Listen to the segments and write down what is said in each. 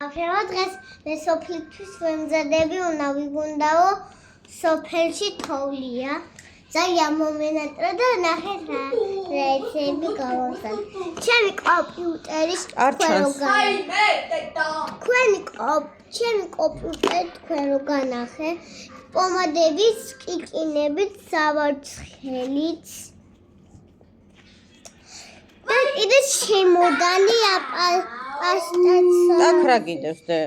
Αφαιρώ დღეს მე სოფლისთვის ვემზადები უნდა ვიგუნდაო სოფელში თოვლია. ძალიან მომენატრა და ნახეთ რა რეცეპი გავამზადე. ჩემი კომპიუტერის ჩემი კომპიუტერი თქვენ რო განახე. პომადების, კიკინებით, სავარცხელით. და კიდე შემოდანი Tak რა გიდევს დე?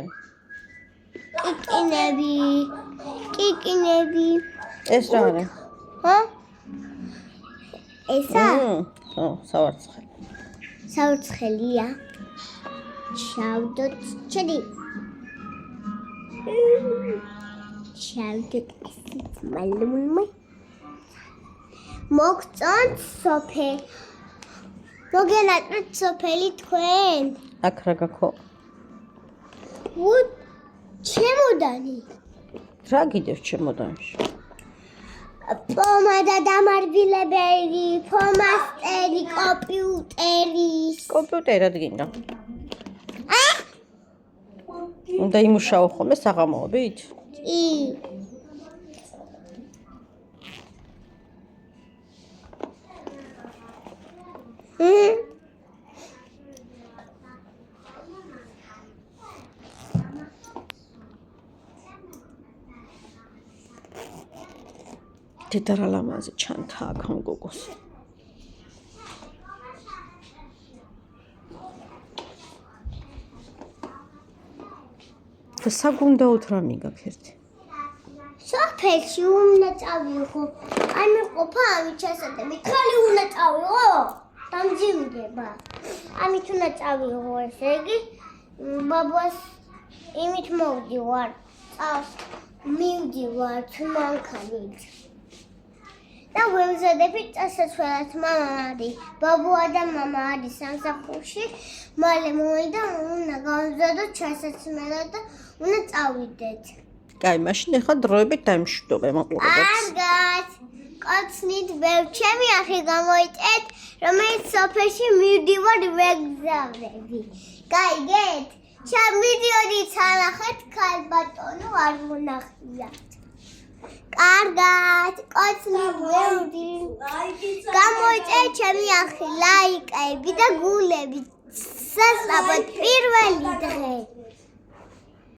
კიკინები. ეს რა არის? ხო? ესა? ხო, სავარცხელი. სავარცხელია. ჩავდოთ, ჩედი. ჩავდოთ ასეთ მალუნმე. მოგწონთ სოფელი. მოგენატრეთ სოფელი თქვენ? აქ რა გაქო? ჩემოდანი. რა გიდევს ჩემოდანში? პომადა დამარბილებელი, ფლომასტერი, კომპიუტერი. კომპიუტერი რა გინდა? უნდა იმუშაო ხოლმე საღამოობით? კი. დედარა ლამაზი ჩანთა აქ ამ გოგოს. და საგუნდაოდ რა მიგაქ ერთი? სოფელში უნდა წავიღო. აი მე ყოფა ამით ჩასადები. თვალი უნდა წავიღო. დამძიმდება. ამით უნდა წავიღო ესე იგი. ბაბას იმით მოვდივარ. წავს მივდივარ მანქანით. და ვემზადები წასაცვლელად მამადი. ბაბუა და მამა არის სამსახურში. მალე მოვიდა უნდა გავამზადოთ ჩასაცმელად და უნდა წავიდეთ. კაი, მაშინ ახლა დროებით დაიმშვიდობე მაყურებელს. კარგად. კოცნით ბევრ ჩემი ახი გამოიწეთ, რომელიც სოფელში მივდივარ ვეგზავნები. გაიგეთ? ჩამიდიოდი თანახეთ ქალბატონო არ მონახიათ. კარგად. კოცნით ბევრი. გამოიწეთ ჩემი ახი ლაიკები და გულები. სასწრაფოდ პირველი დღე.